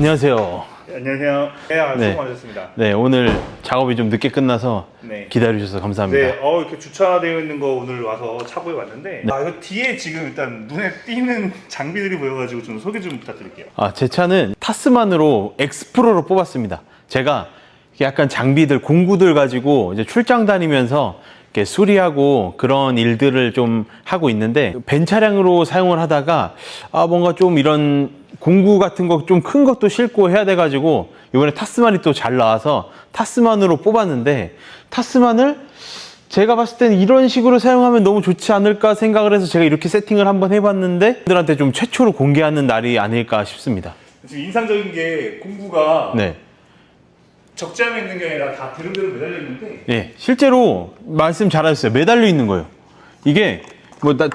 안녕하세요. 네, 안녕하세요. 네, 수고 많으셨습니다. 네, 오늘 작업이 좀 늦게 끝나서 네. 기다려주셔서 감사합니다. 네, 이렇게 주차되어 있는 거 오늘 와서 차고에 왔는데, 네. 이거 뒤에 지금 일단 눈에 띄는 장비들이 보여가지고 좀 소개 좀 부탁드릴게요. 제 차는 타스만으로 엑스프로로 뽑았습니다. 제가 약간 장비들, 공구들 가지고 이제 출장 다니면서 이렇게 수리하고 그런 일들을 좀 하고 있는데, 벤 차량으로 사용을 하다가 뭔가 좀 이런 공구 같은 거 좀 큰 것도 싣고 해야 돼가지고 이번에 타스만이 또 잘 나와서 타스만으로 뽑았는데, 타스만을 제가 봤을 때는 이런 식으로 사용하면 너무 좋지 않을까 생각을 해서 제가 이렇게 세팅을 한번 해봤는데, 분들한테 좀 최초로 공개하는 날이 아닐까 싶습니다. 지금 인상적인 게 공구가 네. 적재함에 있는 게 아니라 다 드릉드릉 매달려 있는데, 예, 실제로 말씀 잘하셨어요. 매달려 있는 거예요. 이게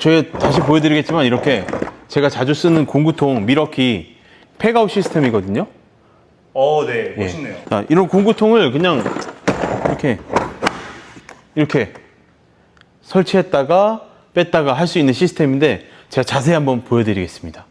제가 다시 보여드리겠지만, 이렇게 제가 자주 쓰는 공구통 미러키 팩아웃 시스템이거든요. 네, 멋있네요. 예. 자, 이런 공구통을 그냥 이렇게 설치했다가 뺐다가 할 수 있는 시스템인데, 제가 자세히 한번 보여드리겠습니다.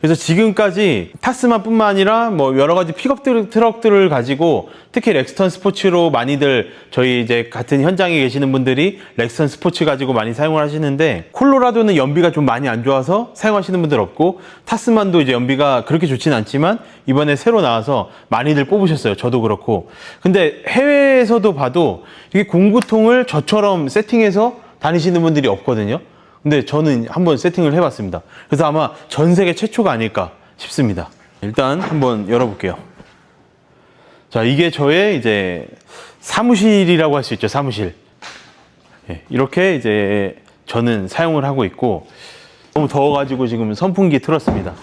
그래서 지금까지 타스만뿐만 아니라 여러 가지 픽업 트럭들을 가지고, 특히 렉스턴 스포츠로 많이들 저희 이제 같은 현장에 계시는 분들이 렉스턴 스포츠 가지고 많이 사용을 하시는데, 콜로라도는 연비가 좀 많이 안 좋아서 사용하시는 분들 없고, 타스만도 이제 연비가 그렇게 좋진 않지만 이번에 새로 나와서 많이들 뽑으셨어요. 저도 그렇고. 근데 해외에서도 봐도 이게 공구통을 저처럼 세팅해서 다니시는 분들이 없거든요. 근데 저는 한번 세팅을 해봤습니다. 그래서 아마 전 세계 최초가 아닐까 싶습니다. 일단 한번 열어볼게요. 자, 이게 저의 이제 사무실이라고 할 수 있죠. 사무실. 예, 이렇게 이제 저는 사용을 하고 있고, 너무 더워가지고 지금 선풍기 틀었습니다.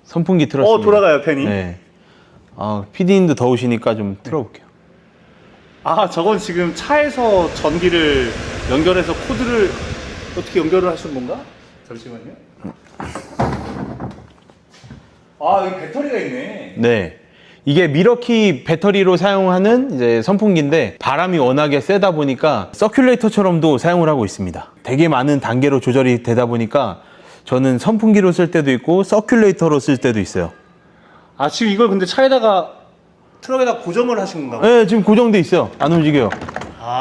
선풍기 틀었습니다. 돌아가요, 팬이. 네. PD님도 더우시니까 좀 틀어볼게요. 저건 지금 차에서 전기를 연결해서 코드를 어떻게 연결을 하신 건가? 잠시만요. 여기 배터리가 있네. 네. 이게 미러키 배터리로 사용하는 이제 선풍기인데, 바람이 워낙에 세다 보니까 서큘레이터처럼도 사용을 하고 있습니다. 되게 많은 단계로 조절이 되다 보니까 저는 선풍기로 쓸 때도 있고 서큘레이터로 쓸 때도 있어요. 지금 이걸 근데 차에다가 트럭에다 고정을 하신 건가요? 네, 지금 고정돼 있어요. 안 움직여요.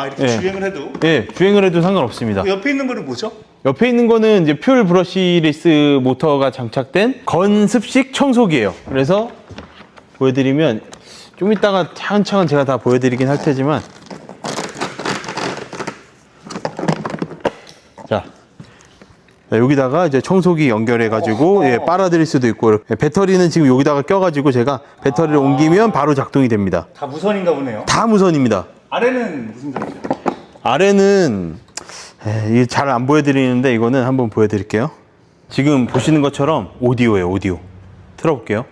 이렇게 네. 주행을 해도? 네, 주행을 해도 상관없습니다. 옆에 있는 거는 뭐죠? 옆에 있는 거는 이제 퓨얼 브러시리스 모터가 장착된 건습식 청소기예요. 그래서 보여드리면, 좀 이따가 차근차근 제가 다 보여드리긴 할 테지만, 자, 여기다가 이제 청소기 연결해가지고 빨아들일 수도 있고, 이렇게 배터리는 지금 여기다가 껴가지고 제가 배터리를 옮기면 바로 작동이 됩니다. 다 무선인가 보네요. 다 무선입니다. 아래는 무슨 전기죠? 아래는 이게 잘 안 보여드리는데, 이거는 한번 보여드릴게요. 지금 보시는 것처럼 오디오예요. 오디오 틀어볼게요.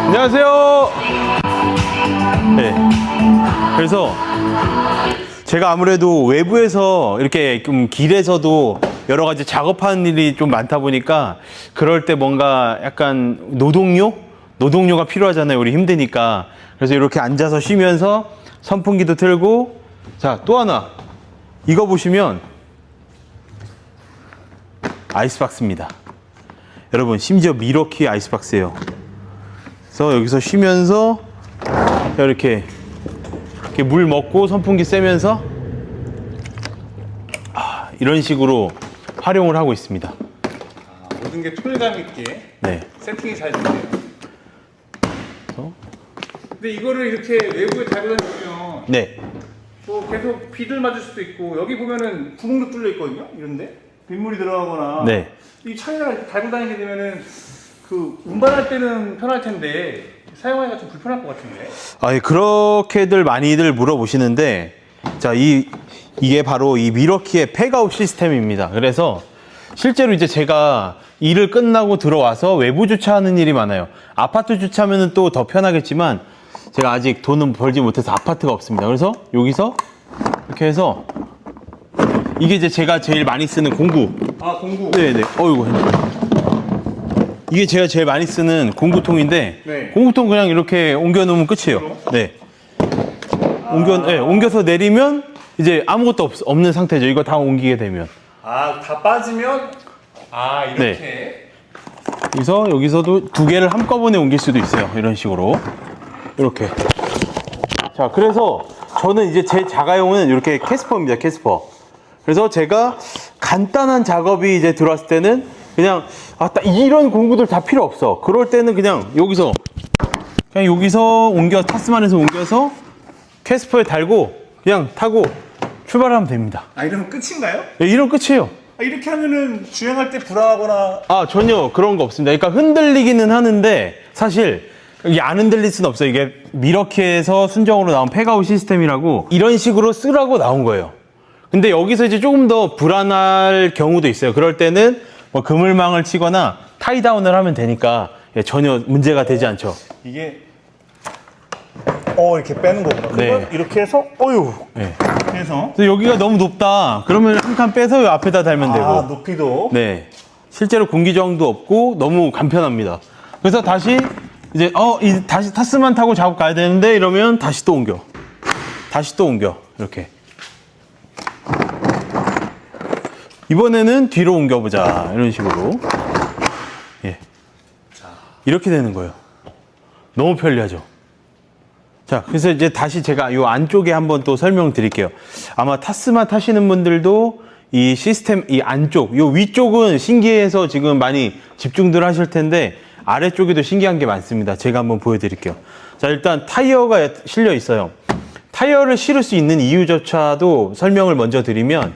안녕하세요. 네. 그래서 제가 아무래도 외부에서 이렇게 좀 길에서도 여러 가지 작업하는 일이 좀 많다 보니까, 그럴 때 뭔가 약간 노동요가 필요하잖아요. 우리 힘드니까. 그래서 이렇게 앉아서 쉬면서 선풍기도 틀고. 자, 또 하나. 이거 보시면 아이스박스입니다. 여러분, 심지어 미러키 아이스박스예요. 그래서 여기서 쉬면서 이렇게 물 먹고 선풍기 쐬면서 이런 식으로 활용을 하고 있습니다. 모든 게 통일감 있게 세팅이 잘 되네요. 근데 이거를 이렇게 외부에 달고 다니면 계속 비들 맞을 수도 있고, 여기 보면은 구멍도 뚫려 있거든요. 이런데 빗물이 들어가거나 이 차에다가 이렇게 달고 다니게 되면은 운반할 때는 편할 텐데 사용하기가 좀 불편할 것 같은데. 그렇게들 많이들 물어보시는데, 자, 이게 바로 이 미러키의 팩아웃 시스템입니다. 그래서 실제로 이제 제가 일을 끝나고 들어와서 외부 주차하는 일이 많아요. 아파트 주차하면 또 더 편하겠지만, 제가 아직 돈은 벌지 못해서 아파트가 없습니다. 그래서 여기서 이렇게 해서, 이게 이제 제가 제일 많이 쓰는 공구. 공구. 네네. 이게 제가 제일 많이 쓰는 공구통인데, 공구통 그냥 이렇게 옮겨 놓으면 끝이에요. 네. 옮겨서 내리면 이제 아무것도 없는 상태죠. 이거 다 옮기게 되면. 아, 다 빠지면 이렇게. 네. 그래서 여기서도 두 개를 한꺼번에 옮길 수도 있어요. 이런 식으로. 이렇게. 자, 그래서 저는 이제 제 자가용은 이렇게 캐스퍼입니다. 캐스퍼. 그래서 제가 간단한 작업이 이제 들어왔을 때는 그냥 이런 공구들 다 필요 없어. 그럴 때는 그냥 여기서 타스만에서 옮겨서 캐스퍼에 달고 그냥 타고 출발하면 됩니다. 이러면 끝인가요? 네, 이러면 끝이에요. 이렇게 하면은 주행할 때 불안하거나. 전혀 그런 거 없습니다. 그러니까 흔들리기는 하는데 사실 이게 안 흔들릴 수는 없어요. 이게 미러키에서 순정으로 나온 팩아웃 시스템이라고 이런 식으로 쓰라고 나온 거예요. 근데 여기서 이제 조금 더 불안할 경우도 있어요. 그럴 때는 뭐 그물망을 치거나 타이다운을 하면 되니까 전혀 문제가 되지 않죠. 이게 이렇게 빼는 거구나. 네. 그러면 이렇게 해서 네. 해서 그래서 여기가 너무 높다. 그러면 한 칸 빼서 이 앞에다 달면 되고. 높이도. 네. 실제로 공기 저항도 없고 너무 간편합니다. 그래서 다시 이제 다시 타스만 타고 작업 가야 되는데 이러면 다시 또 옮겨. 이렇게. 이번에는 뒤로 옮겨보자. 이런 식으로. 예. 이렇게 되는 거예요. 너무 편리하죠. 자, 그래서 이제 다시 제가 이 안쪽에 한번 또 설명드릴게요. 아마 타스만 타시는 분들도 이 시스템, 이 안쪽, 이 위쪽은 신기해서 지금 많이 집중들 하실 텐데 아래쪽에도 신기한 게 많습니다. 제가 한번 보여드릴게요. 자, 일단 타이어가 실려 있어요. 타이어를 실을 수 있는 이유조차도 설명을 먼저 드리면,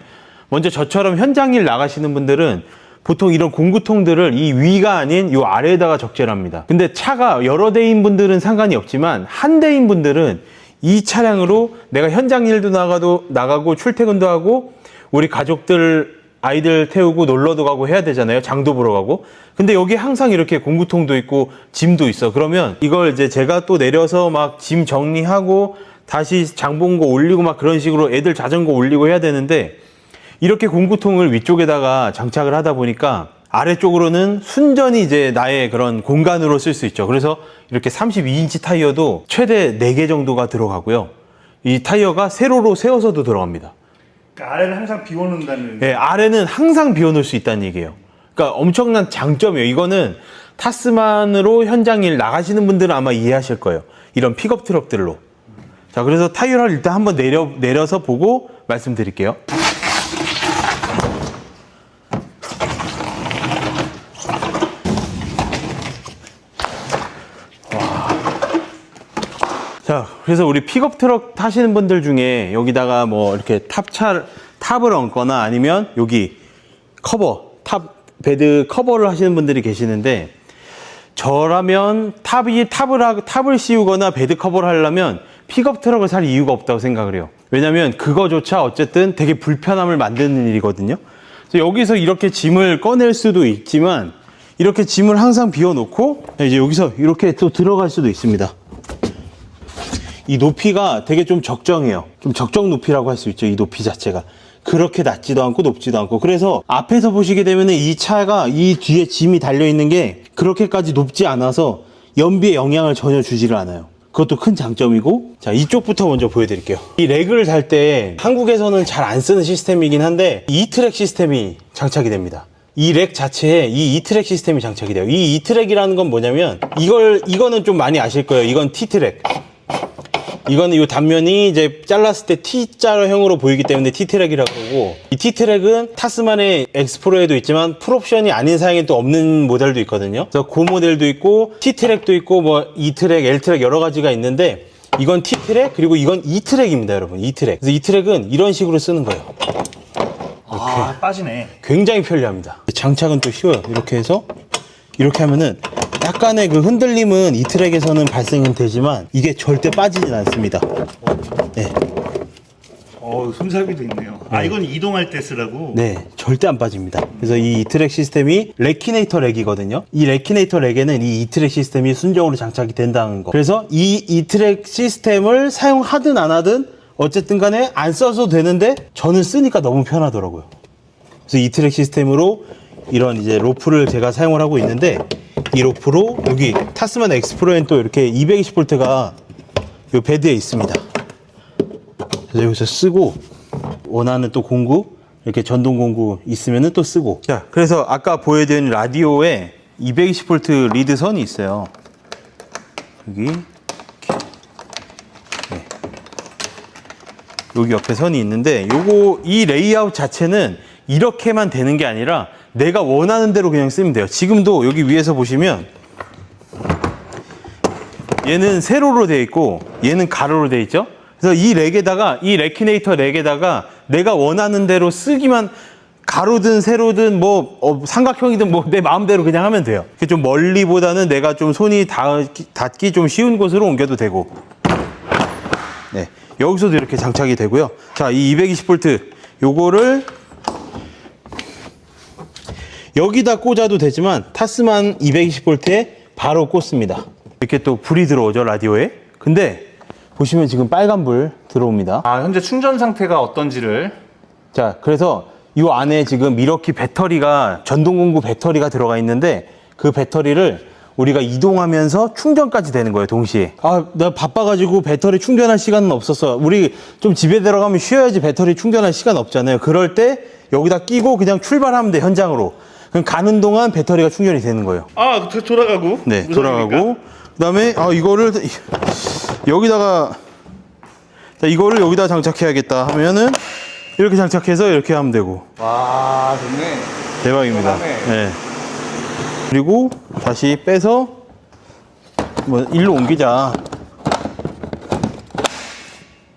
먼저 저처럼 현장일 나가시는 분들은 보통 이런 공구통들을 이 위가 아닌 이 아래에다가 적재를 합니다. 근데 차가 여러 대인 분들은 상관이 없지만 한 대인 분들은 이 차량으로 내가 현장 일도 나가고 출퇴근도 하고 우리 가족들 아이들 태우고 놀러도 가고 해야 되잖아요. 장도 보러 가고. 근데 여기 항상 이렇게 공구통도 있고 짐도 있어. 그러면 이걸 이제 제가 또 내려서 막 짐 정리하고 다시 장 본 거 올리고 막 그런 식으로 애들 자전거 올리고 해야 되는데, 이렇게 공구통을 위쪽에다가 장착을 하다 보니까 아래쪽으로는 순전히 이제 나의 그런 공간으로 쓸 수 있죠. 그래서 이렇게 32인치 타이어도 최대 4개 정도가 들어가고요. 이 타이어가 세로로 세워서도 들어갑니다. 그러니까 아래를 항상 비워놓는다는. 네, 아래는 항상 비워놓을 수 있다는 얘기예요. 그러니까 엄청난 장점이에요. 이거는 타스만으로 현장일 나가시는 분들은 아마 이해하실 거예요. 이런 픽업 트럭들로. 자, 그래서 타이어를 일단 한번 내려서 보고 말씀드릴게요. 자, 그래서 우리 픽업 트럭 타시는 분들 중에 여기다가 뭐 이렇게 탑을 얹거나 아니면 여기 베드 커버를 하시는 분들이 계시는데, 저라면 탑을 씌우거나 베드 커버를 하려면 픽업 트럭을 살 이유가 없다고 생각을 해요. 왜냐면 그거조차 어쨌든 되게 불편함을 만드는 일이거든요. 그래서 여기서 이렇게 짐을 꺼낼 수도 있지만, 이렇게 짐을 항상 비워놓고 이제 여기서 이렇게 또 들어갈 수도 있습니다. 이 높이가 되게 좀 적정해요. 좀 적정 높이라고 할 수 있죠. 이 높이 자체가. 그렇게 낮지도 않고 높지도 않고. 그래서 앞에서 보시게 되면 이 차가 이 뒤에 짐이 달려있는 게 그렇게까지 높지 않아서 연비에 영향을 전혀 주지를 않아요. 그것도 큰 장점이고. 자, 이쪽부터 먼저 보여드릴게요. 이 렉을 달 때 한국에서는 잘 안 쓰는 시스템이긴 한데 E-트랙 시스템이 장착이 됩니다. 이 렉 자체에 이 E-트랙 시스템이 장착이 돼요. 이 E-트랙이라는 건 뭐냐면, 이거는 좀 많이 아실 거예요. 이건 T-트랙. 이거는 이 단면이 이제 잘랐을 때 T자형으로 보이기 때문에 T-트랙이라고 그러고, 이 T-트랙은 타스만의 엑스프로에도 있지만 풀옵션이 아닌 사양이 또 없는 모델도 있거든요. 그래서 그 모델도 있고 T-트랙도 있고 뭐 E-트랙, L-트랙 여러 가지가 있는데, 이건 T-트랙 그리고 이건 E-트랙입니다, 여러분. E-트랙. 그래서 E-트랙은 이런 식으로 쓰는 거예요. 빠지네. 굉장히 편리합니다. 장착은 또 쉬워요. 이렇게 해서 이렇게 하면은 약간의 그 흔들림은 이 트랙에서는 발생은 되지만 이게 절대 빠지진 않습니다. 네. 손잡이도 있네요. 이건 이동할 때 쓰라고? 네, 절대 안 빠집니다. 그래서 이 트랙 시스템이 레키네이터 렉이거든요. 이 레키네이터 렉에는 이 트랙 시스템이 순정으로 장착이 된다는 거. 그래서 이 트랙 시스템을 사용하든 안 하든 어쨌든 간에 안 써도 되는데 저는 쓰니까 너무 편하더라고요. 그래서 이 트랙 시스템으로 이런 이제 로프를 제가 사용을 하고 있는데, 이 로프로 여기 타스만 엑스프로엔 또 이렇게 220V가 이 베드에 있습니다. 그래서 여기서 쓰고, 원하는 또 공구, 이렇게 전동 공구 있으면은 또 쓰고. 자, 그래서 아까 보여드린 라디오에 220V 리드 선이 있어요. 여기. 이렇게. 네. 여기 옆에 선이 있는데, 이 레이아웃 자체는 이렇게만 되는 게 아니라 내가 원하는 대로 그냥 쓰면 돼요. 지금도 여기 위에서 보시면 얘는 세로로 되어 있고 얘는 가로로 되어 있죠. 그래서 이 레키네이터 렉에다가 내가 원하는 대로 쓰기만, 가로든 세로든 뭐 삼각형이든 뭐 내 마음대로 그냥 하면 돼요. 좀 멀리보다는 내가 좀 손이 닿기 좀 쉬운 곳으로 옮겨도 되고. 네, 여기서도 이렇게 장착이 되고요. 자, 이 220V 요거를 여기다 꽂아도 되지만 타스만 220V에 바로 꽂습니다. 이렇게 또 불이 들어오죠, 라디오에. 근데 보시면 지금 빨간 불 들어옵니다. 아, 현재 충전 상태가 어떤지를. 자, 그래서 이 안에 지금 미러키 배터리가, 전동 공구 배터리가 들어가 있는데 그 배터리를 우리가 이동하면서 충전까지 되는 거예요, 동시에. 아, 나 바빠가지고 배터리 충전할 시간은 없었어. 우리 좀 집에 들어가면 쉬어야지 배터리 충전할 시간 없잖아요. 그럴 때 여기다 끼고 그냥 출발하면 돼, 현장으로. 그럼 가는 동안 배터리가 충전이 되는 거예요. 아, 돌아가고? 네, 돌아가고. 그 다음에, 이거를 여기다가, 자, 이거를 여기다 장착해야겠다 하면은 이렇게 장착해서 이렇게 하면 되고. 와, 좋네. 대박입니다. 네. 그리고 다시 빼서 뭐 일로 옮기자.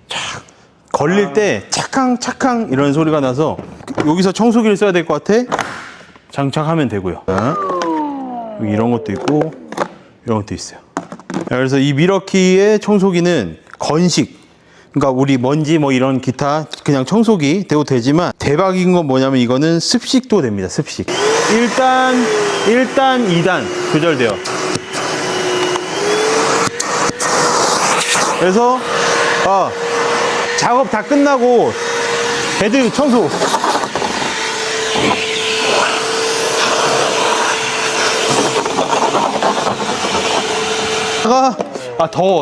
착 걸릴 때 차캉차캉 이런 소리가 나서 여기서 청소기를 써야 될 것 같아. 장착하면 되고요. 여기 이런 것도 있고 이런 것도 있어요. 그래서 이 미러키의 청소기는 건식, 그러니까 우리 먼지 뭐 이런 기타 그냥 청소기 돼도 되지만 대박인 건 뭐냐면 이거는 습식도 됩니다. 습식. 1단, 2단 조절돼요. 그래서 작업 다 끝나고 베드 청소.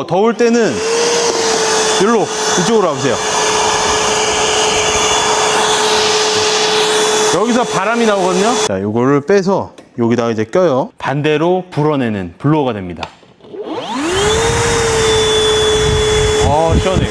더울 때는 이쪽으로 와보세요. 여기서 바람이 나오거든요. 자, 요거를 빼서 여기다가 이제 껴요. 반대로 불어내는 블로어가 됩니다. 시원해.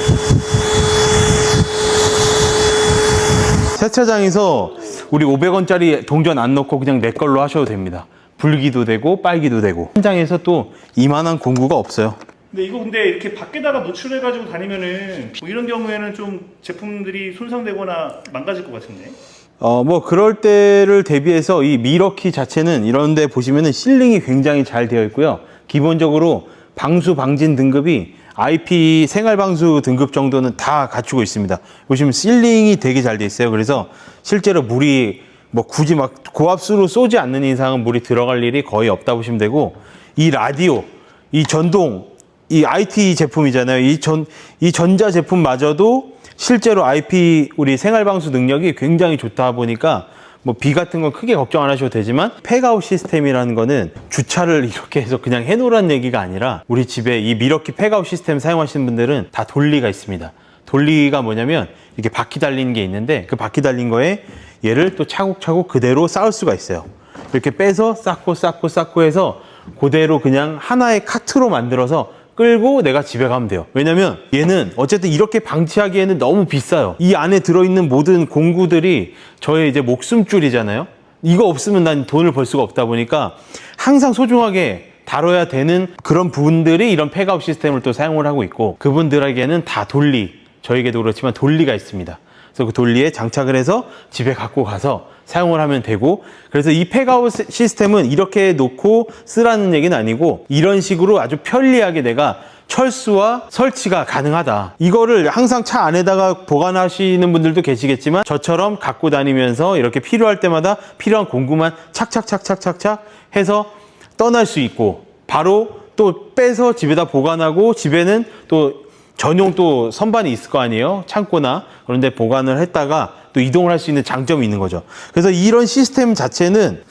세차장에서 우리 500원짜리 동전 안 넣고 그냥 내 걸로 하셔도 됩니다. 불기도 되고 빨기도 되고. 현장에서 또 이만한 공구가 없어요. 근데 이거 이렇게 밖에다가 노출해가지고 다니면은 뭐 이런 경우에는 좀 제품들이 손상되거나 망가질 것 같은데. 뭐 그럴 때를 대비해서 이 미러키 자체는 이런 데 보시면은 실링이 굉장히 잘 되어 있고요. 기본적으로 방수 방진 등급이 IP 생활방수 등급 정도는 다 갖추고 있습니다. 보시면 실링이 되게 잘 돼 있어요. 그래서 실제로 물이 뭐 굳이 막 고압수로 쏘지 않는 이상은 물이 들어갈 일이 거의 없다 보시면 되고, 이 라디오, 이 전동, 이 IT 제품이잖아요. 이 전자 제품마저도 실제로 IP 우리 생활방수 능력이 굉장히 좋다 보니까 뭐 비 같은 건 크게 걱정 안 하셔도 되지만, 팩아웃 시스템이라는 거는 주차를 이렇게 해서 그냥 해놓으라는 얘기가 아니라 우리 집에 이 미러키 팩아웃 시스템 사용하시는 분들은 다 돌리가 있습니다. 돌리가 뭐냐면 이렇게 바퀴 달린 게 있는데 그 바퀴 달린 거에 얘를 또 차곡차곡 그대로 쌓을 수가 있어요. 이렇게 빼서 쌓고 해서 그대로 그냥 하나의 카트로 만들어서 끌고 내가 집에 가면 돼요. 왜냐면 얘는 어쨌든 이렇게 방치하기에는 너무 비싸요. 이 안에 들어있는 모든 공구들이 저의 이제 목숨줄이잖아요. 이거 없으면 난 돈을 벌 수가 없다 보니까 항상 소중하게 다뤄야 되는 그런 분들이 이런 팩아웃 시스템을 또 사용을 하고 있고, 그분들에게는 다 돌리, 저에게도 그렇지만 돌리가 있습니다. 그래서 그 돌리에 장착을 해서 집에 갖고 가서 사용을 하면 되고, 그래서 이 팩아웃 시스템은 이렇게 놓고 쓰라는 얘기는 아니고 이런 식으로 아주 편리하게 내가 철수와 설치가 가능하다. 이거를 항상 차 안에다가 보관하시는 분들도 계시겠지만 저처럼 갖고 다니면서 이렇게 필요할 때마다 필요한 공구만 착착착착착착 해서 떠날 수 있고, 바로 또 빼서 집에다 보관하고, 집에는 또 전용 또 선반이 있을 거 아니에요? 창고나 그런 데 보관을 했다가 또 이동을 할 수 있는 장점이 있는 거죠. 그래서 이런 시스템 자체는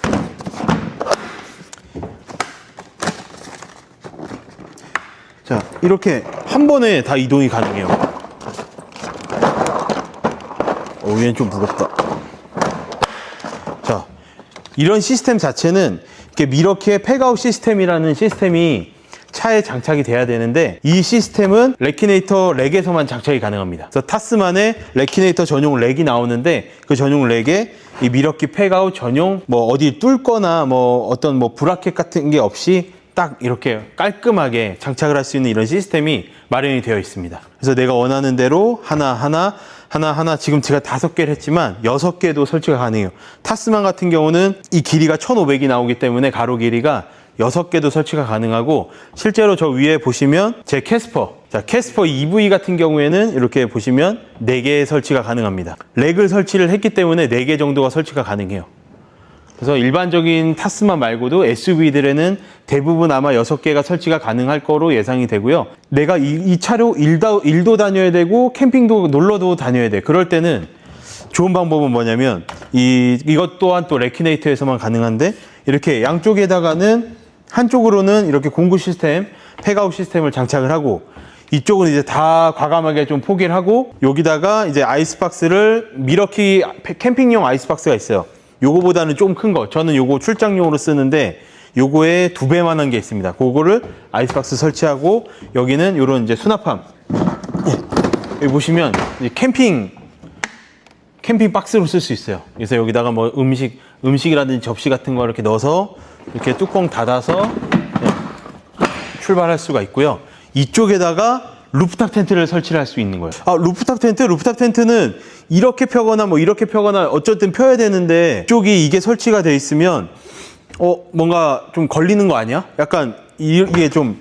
자, 이렇게 한 번에 다 이동이 가능해요. 얘는 좀 무겁다. 자, 이런 시스템 자체는 이렇게 미러키의 팩아웃 시스템이라는 시스템이 차에 장착이 돼야 되는데, 이 시스템은 레키네이터 렉에서만 장착이 가능합니다. 그래서 타스만의 레키네이터 전용 렉이 나오는데, 그 전용 렉에 이 미러키 팩아웃 전용 뭐 어디 뚫거나 뭐 어떤 뭐 브라켓 같은 게 없이 딱 이렇게 깔끔하게 장착을 할 수 있는 이런 시스템이 마련이 되어 있습니다. 그래서 내가 원하는 대로 하나하나 지금 제가 5개를 했지만 6개도 설치가 가능해요. 타스만 같은 경우는 이 길이가 1500이 나오기 때문에 가로 길이가 6개도 설치가 가능하고, 실제로 저 위에 보시면 제 캐스퍼, 자, 캐스퍼 EV 같은 경우에는 이렇게 보시면 4개 설치가 가능합니다. 렉을 설치를 했기 때문에 4개 정도가 설치가 가능해요. 그래서 일반적인 타스만 말고도 SUV들에는 대부분 아마 6개가 설치가 가능할 거로 예상이 되고요. 내가 이 차로 일도 다녀야 되고 캠핑도 놀러도 다녀야 돼. 그럴 때는 좋은 방법은 뭐냐면, 이것 또한 또 레키네이터에서만 가능한데, 이렇게 양쪽에다가는, 한쪽으로는 이렇게 공구 시스템, 팩아웃 시스템을 장착을 하고, 이쪽은 이제 다 과감하게 좀 포기를 하고, 여기다가 이제 아이스박스를, 미러키 캠핑용 아이스박스가 있어요. 요거보다는 좀 큰 거. 저는 요거 출장용으로 쓰는데, 요거에 2배만한 게 있습니다. 그거를 아이스박스 설치하고, 여기는 요런 이제 수납함. 여기 보시면 캠핑 박스로 쓸 수 있어요. 그래서 여기다가 뭐 음식이라든지 접시 같은 거 이렇게 넣어서 이렇게 뚜껑 닫아서 출발할 수가 있고요. 이쪽에다가 루프탑 텐트를 설치를 할 수 있는 거예요. 루프탑 텐트는 이렇게 펴거나 뭐 이렇게 펴거나 어쨌든 펴야 되는데, 이쪽이 이게 설치가 돼 있으면 뭔가 좀 걸리는 거 아니야? 약간 이게 좀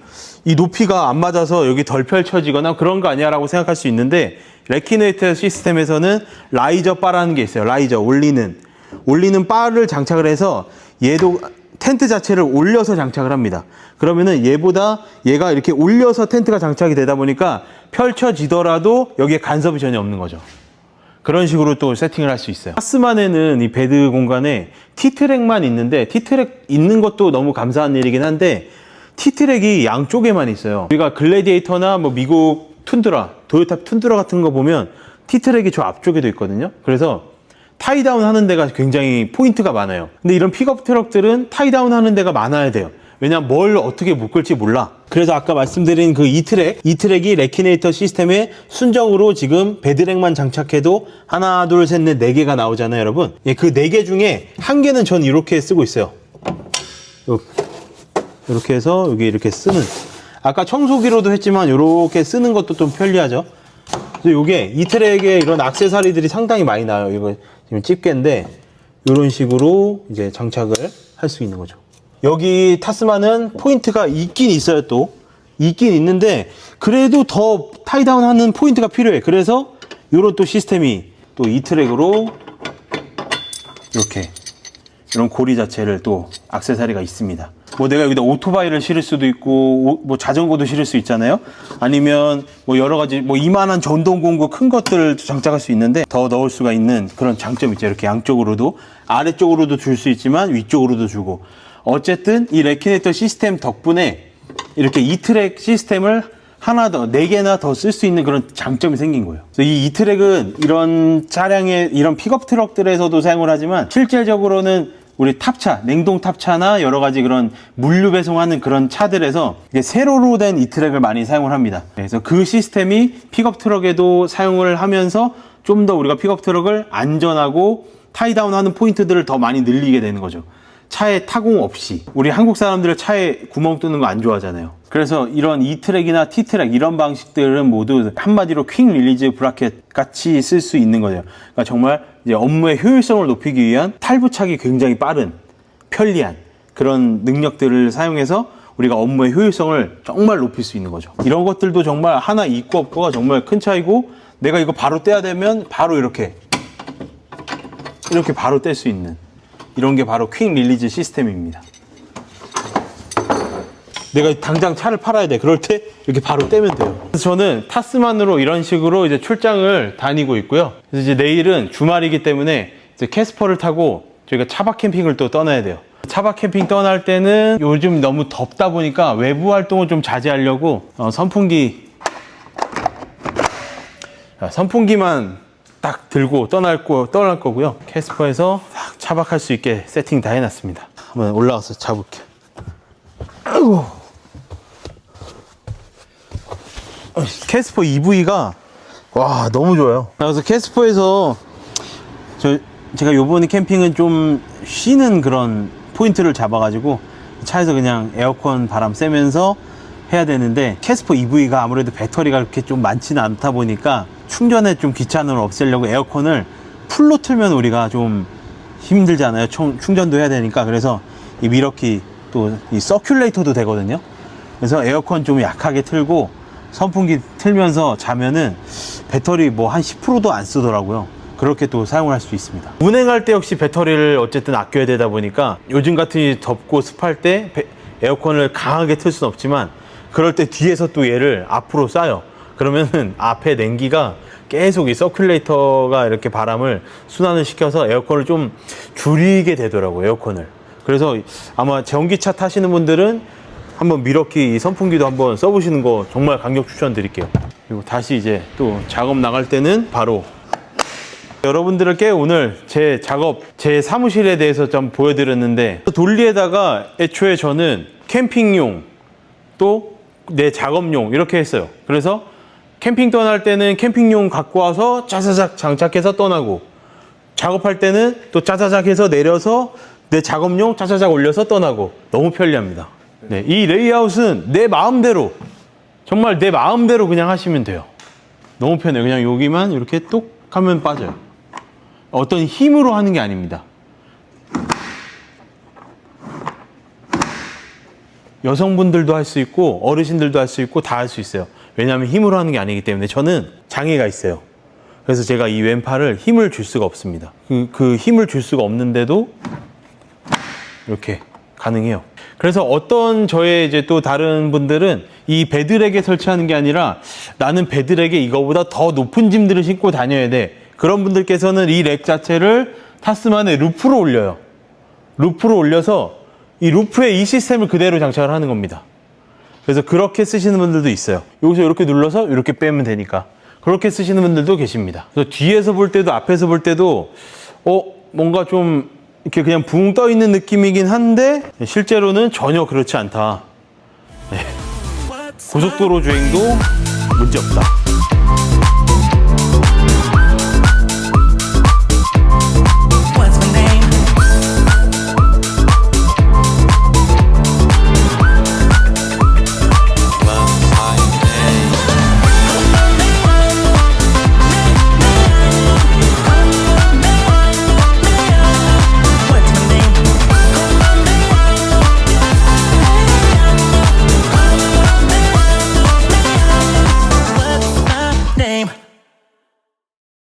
이 높이가 안 맞아서 여기 덜 펼쳐지거나 그런 거 아니야? 라고 생각할 수 있는데, 레키네이터 시스템에서는 라이저 바라는 게 있어요. 라이저, 올리는 바를 장착을 해서 얘도 텐트 자체를 올려서 장착을 합니다. 그러면은 얘가 이렇게 올려서 텐트가 장착이 되다 보니까 펼쳐지더라도 여기에 간섭이 전혀 없는 거죠. 그런 식으로 또 세팅을 할 수 있어요. 타스만에는 이 베드 공간에 T트랙만 있는데, T트랙 있는 것도 너무 감사한 일이긴 한데, T트랙이 양쪽에만 있어요. 우리가 글래디에이터나 뭐 미국 툰드라, 도요타 툰드라 같은 거 보면 T트랙이 저 앞쪽에도 있거든요. 그래서 타이다운 하는 데가 굉장히 포인트가 많아요. 근데 이런 픽업 트럭들은 타이다운 하는 데가 많아야 돼요. 왜냐면 뭘 어떻게 묶을지 몰라. 그래서 아까 말씀드린 그 이트랙이 레키네이터 시스템에 순정으로 지금 베드랙만 장착해도 하나, 둘, 셋, 넷, 4개가 나오잖아요, 여러분. 그 4개 중에 1개는 전 이렇게 쓰고 있어요. 이렇게 해서 여기 이렇게 쓰는. 아까 청소기로도 했지만 이렇게 쓰는 것도 좀 편리하죠. 그래서 이게 이트랙에 이런 액세서리들이 상당히 많이 나와요. 이거 지금 집게인데 이런 식으로 이제 장착을 할 수 있는 거죠. 여기 타스만은 포인트가 있긴 있어요. 또 있긴 있는데 그래도 더 타이다운 하는 포인트가 필요해. 그래서 이런 또 시스템이 또 이트랙으로 이렇게 이런 고리 자체를 또 액세서리가 있습니다. 뭐 내가 여기다 오토바이를 실을 수도 있고 뭐 자전거도 실을 수 있잖아요. 아니면 뭐 여러 가지 뭐 이만한 전동 공구 큰 것들을 장착할 수 있는데 더 넣을 수가 있는 그런 장점이 있죠. 이렇게 양쪽으로도 아래쪽으로도 줄 수 있지만 위쪽으로도 주고, 어쨌든 이 레키네이터 시스템 덕분에 이렇게 이트랙 시스템을 하나 더 4개나 더 쓸 수 있는 그런 장점이 생긴 거예요. 그래서 이 이트랙은 이런 차량의 이런 픽업 트럭들에서도 사용을 하지만 실질적으로는 우리 탑차, 냉동 탑차나 여러 가지 그런 물류 배송하는 그런 차들에서 이게 세로로 된 이트랙을 많이 사용을 합니다. 그래서 그 시스템이 픽업 트럭에도 사용을 하면서 좀 더 우리가 픽업 트럭을 안전하고 타이다운 하는 포인트들을 더 많이 늘리게 되는 거죠. 차에 타공 없이. 우리 한국 사람들은 차에 구멍 뚫는 거 안 좋아하잖아요. 그래서 이런 E트랙이나 T트랙 이런 방식들은 모두 한마디로 퀵 릴리즈 브라켓 같이 쓸 수 있는 거죠. 그러니까 정말 이제 업무의 효율성을 높이기 위한 탈부착이 굉장히 빠른, 편리한 그런 능력들을 사용해서 우리가 업무의 효율성을 정말 높일 수 있는 거죠. 이런 것들도 정말 하나 있고 없고가 정말 큰 차이고, 내가 이거 바로 떼야 되면 바로 이렇게 바로 뗄 수 있는 이런 게 바로 퀵 릴리즈 시스템입니다. 내가 당장 차를 팔아야 돼. 그럴 때 이렇게 바로 떼면 돼요. 그래서 저는 타스만으로 이런 식으로 이제 출장을 다니고 있고요. 그래서 이제 내일은 주말이기 때문에 이제 캐스퍼를 타고 저희가 차박 캠핑을 또 떠나야 돼요. 차박 캠핑 떠날 때는 요즘 너무 덥다 보니까 외부 활동을 좀 자제하려고 선풍기만 딱 들고 떠날 거고요. 캐스퍼에서 딱 차박할 수 있게 세팅 다 해놨습니다. 한번 올라가서 잡을게요. 아이고. 캐스퍼 EV가 와 너무 좋아요. 그래서 캐스퍼에서 제가 요번에 캠핑은 좀 쉬는 그런 포인트를 잡아가지고 차에서 그냥 에어컨 바람 쐬면서 해야 되는데, 캐스퍼 EV가 아무래도 배터리가 그렇게 좀 많지는 않다 보니까 충전에 좀 귀찮음을 없애려고 에어컨을 풀로 틀면 우리가 좀 힘들잖아요. 충전도 해야 되니까. 그래서 이 미러키 또 이 서큘레이터도 되거든요. 그래서 에어컨 좀 약하게 틀고 선풍기 틀면서 자면은 배터리 뭐 한 10%도 안 쓰더라고요. 그렇게 또 사용을 할 수 있습니다. 운행할 때 역시 배터리를 어쨌든 아껴야 되다 보니까 요즘 같은 덥고 습할 때 에어컨을 강하게 틀 수는 없지만, 그럴 때 뒤에서 또 얘를 앞으로 쏴요. 그러면은 앞에 냉기가 계속 이 서큘레이터가 이렇게 바람을 순환을 시켜서 에어컨을 좀 줄이게 되더라고요, 에어컨을. 그래서 아마 전기차 타시는 분들은 한번 미러키 이 선풍기도 한번 써보시는 거 정말 강력 추천드릴게요. 그리고 다시 이제 또 작업 나갈 때는 바로 여러분들께 오늘 제 작업, 제 사무실에 대해서 좀 보여드렸는데, 돌리에다가 애초에 저는 캠핑용 또 내 작업용 이렇게 했어요. 그래서 캠핑 떠날 때는 캠핑용 갖고 와서 짜자작 장착해서 떠나고, 작업할 때는 또 짜자작 해서 내려서 내 작업용 짜자작 올려서 떠나고, 너무 편리합니다. 네, 이 레이아웃은 내 마음대로, 정말 내 마음대로 그냥 하시면 돼요. 너무 편해요. 그냥 여기만 이렇게 뚝 하면 빠져요. 어떤 힘으로 하는 게 아닙니다. 여성분들도 할 수 있고 어르신들도 할 수 있고 다 할 수 있어요. 왜냐하면 힘으로 하는 게 아니기 때문에. 저는 장애가 있어요. 그래서 제가 이 왼팔을 힘을 줄 수가 없습니다. 그 힘을 줄 수가 없는데도 이렇게 가능해요. 그래서 어떤 저의 이제 또 다른 분들은 이 베드랙에 설치하는 게 아니라, 나는 베드랙에 이거보다 더 높은 짐들을 싣고 다녀야 돼. 그런 분들께서는 이 렉 자체를 타스만의 루프로 올려요. 루프로 올려서 이 루프에 이 시스템을 그대로 장착을 하는 겁니다. 그래서 그렇게 쓰시는 분들도 있어요. 여기서 이렇게 눌러서 이렇게 빼면 되니까. 그렇게 쓰시는 분들도 계십니다. 그래서 뒤에서 볼 때도 앞에서 볼 때도 뭔가 좀 이렇게 그냥 붕 떠 있는 느낌이긴 한데, 실제로는 전혀 그렇지 않다. 네. 고속도로 주행도 문제 없다.